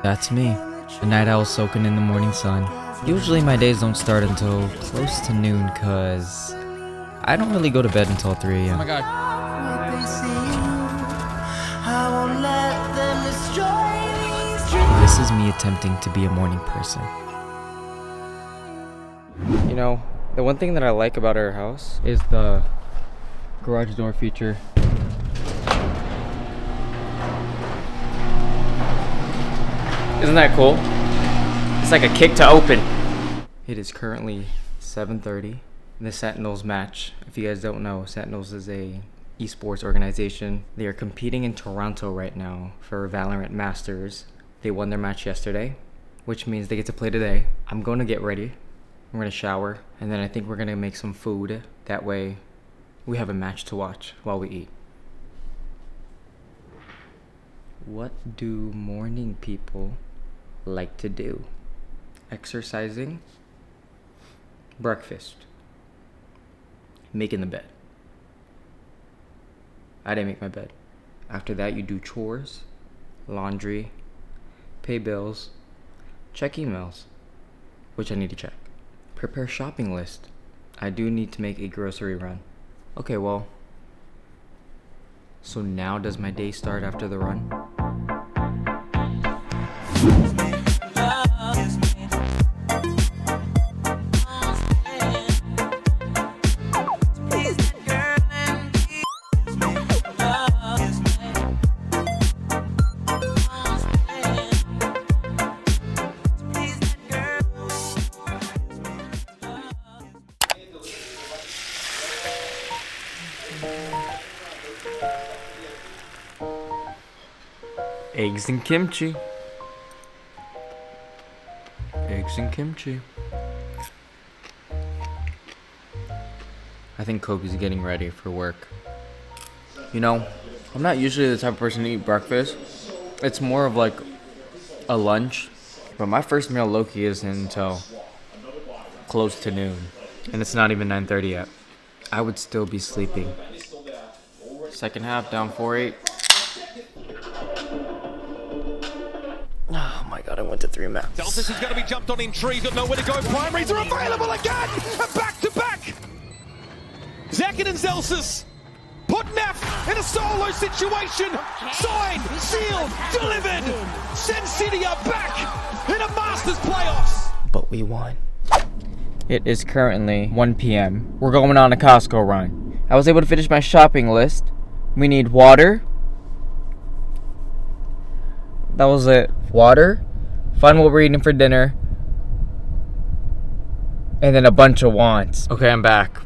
That's me, a night owl soaking in the morning sun. Usually my days don't start until close to noon cause I don't really go to bed until 3 a.m. Oh my god. This is me attempting to be a morning person. You know, the one thing that I like about our house is the garage door feature. Isn't that cool? It's like a kick to open. It is currently 7:30. The Sentinels match. If you guys don't know, Sentinels is a esports organization. They are competing in Toronto right now for Valorant Masters. They won their match yesterday, which means they get to play today. I'm going to get ready. I'm going to shower, and then I think we're going to make some food. That way, we have a match to watch while we eat. What do morning people like to do? Exercising, breakfast, making the bed. I didn't make my bed. After that, you do chores, laundry, pay bills, check emails, which I need to check. Prepare shopping list. I do need to make a grocery run. Okay, well, so now does my day start after the run? Eggs and kimchi. Eggs and kimchi. I think Kobe's getting ready for work. You know, I'm not usually the type of person to eat breakfast. It's more of like a lunch. But my first meal low-key isn't until close to noon. And it's not even 9:30 yet. I would still be sleeping. Second half, down 4-8. Oh my god, I went to 3 maps. Delsis is going to be jumped on in trees, don't know where to go. Primaries are available again! And back to back! Zekin and Zelsis put Neff in a solo situation. Signed, sealed, delivered! Sen City are back in a Masters playoffs! But we won. It is currently 1 p.m. We're going on a Costco run. I was able to finish my shopping list. We need water. That was it. Water, find what we're eating for dinner, and then a bunch of wants. Okay, I'm back.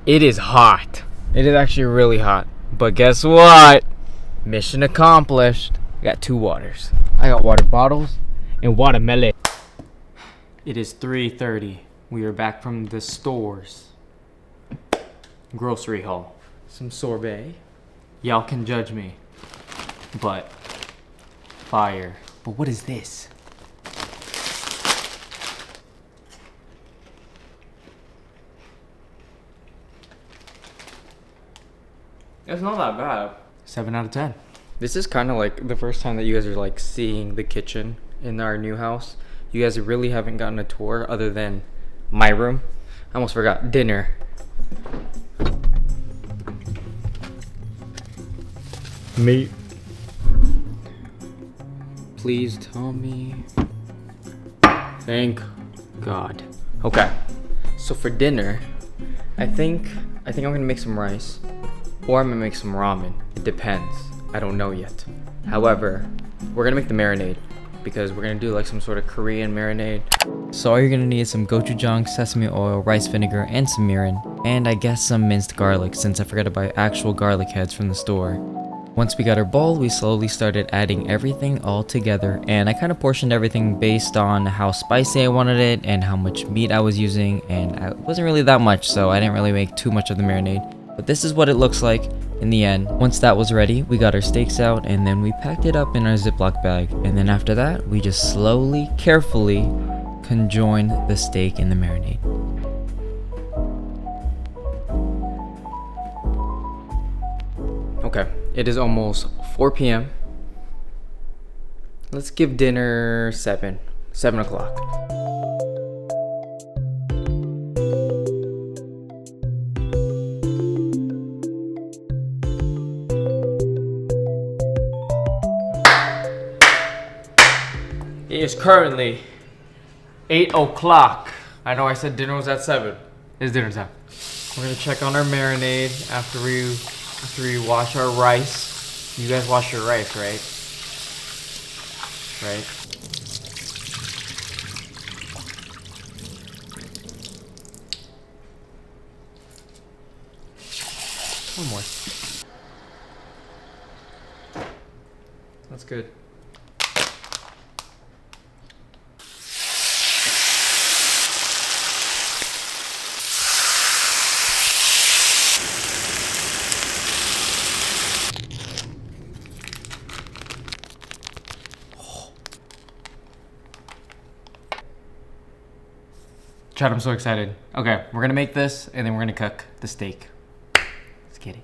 It is hot. It is actually really hot. But guess what? Mission accomplished. I got 2 waters. I got water bottles and watermelon. It is 3:30. We are back from the stores. Grocery haul. Some sorbet. Y'all can judge me. But fire. But what is this? It's not that bad. 7 out of 10. This is kind of like the first time that you guys are like seeing the kitchen in our new house. You guys really haven't gotten a tour other than my room. I almost forgot. Dinner. Meat. Please tell me. Thank God. Okay. So for dinner, I think I'm gonna make some rice, or I'm gonna make some ramen. It depends. I don't know yet. However, we're gonna make the marinade because we're gonna do like some sort of Korean marinade. So all you're gonna need is some gochujang, sesame oil, rice vinegar, and some mirin, and I guess some minced garlic since I forgot to buy actual garlic heads from the store. Once we got our bowl, we slowly started adding everything all together, and I kind of portioned everything based on how spicy I wanted it and how much meat I was using, and it wasn't really that much, so I didn't really make too much of the marinade. But this is what it looks like in the end. Once that was ready, we got our steaks out, and then we packed it up in our Ziploc bag, and then after that, we just slowly, carefully conjoined the steak in the marinade. Okay, it is almost 4 p.m. Let's give dinner 7 o'clock. It is currently 8 o'clock. I know I said dinner was at 7. It's dinner time. We're gonna check on our marinade after we wash our rice. You guys wash your rice, right? Right? One more. That's good. Chad, I'm so excited. Okay, we're gonna make this and then we're gonna cook the steak. Let's get it.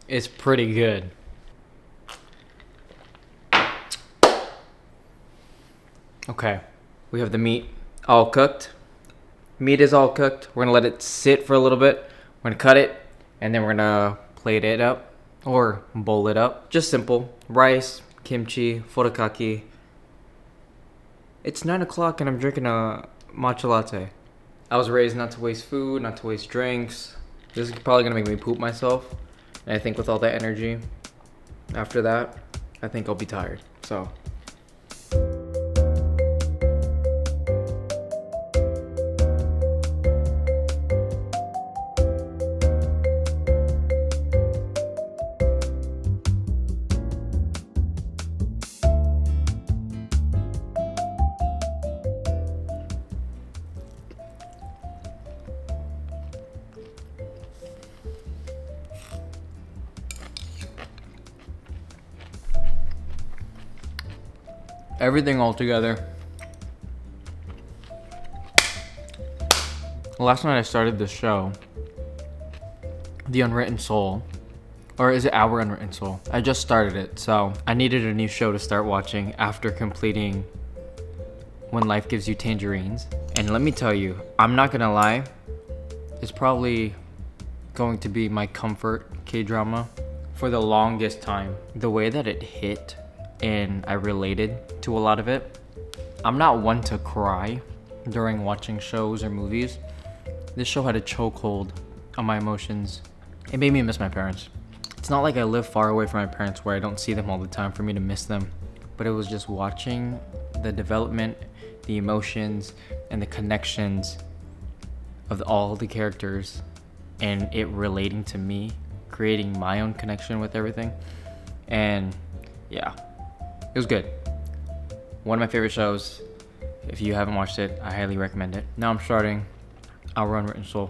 It's pretty good. Okay, we have the meat all cooked. Meat is all cooked. We're gonna let it sit for a little bit. We're gonna cut it and then we're gonna plate it up or bowl it up. Just simple. Rice, kimchi, furikake. It's 9 o'clock and I'm drinking a matcha latte. I was raised not to waste food, not to waste drinks. This is probably gonna make me poop myself. And I think with all that energy after that, I think I'll be tired. So. Everything all together. Last night I started this show, The Unwritten Soul. Or is it Our Unwritten Soul? I just started it, so I needed a new show to start watching after completing When Life Gives You Tangerines. And let me tell you, I'm not gonna lie, it's probably going to be my comfort K-drama for the longest time. The way that it hit and I related to a lot of it. I'm not one to cry during watching shows or movies. This show had a chokehold on my emotions. It made me miss my parents. It's not like I live far away from my parents where I don't see them all the time for me to miss them, but it was just watching the development, the emotions, and the connections of all the characters and it relating to me, creating my own connection with everything. And yeah, it was good. One of my favorite shows. If you haven't watched it, I highly recommend it. Now I'm starting Our Unwritten Soul.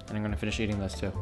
And I'm gonna finish eating this too.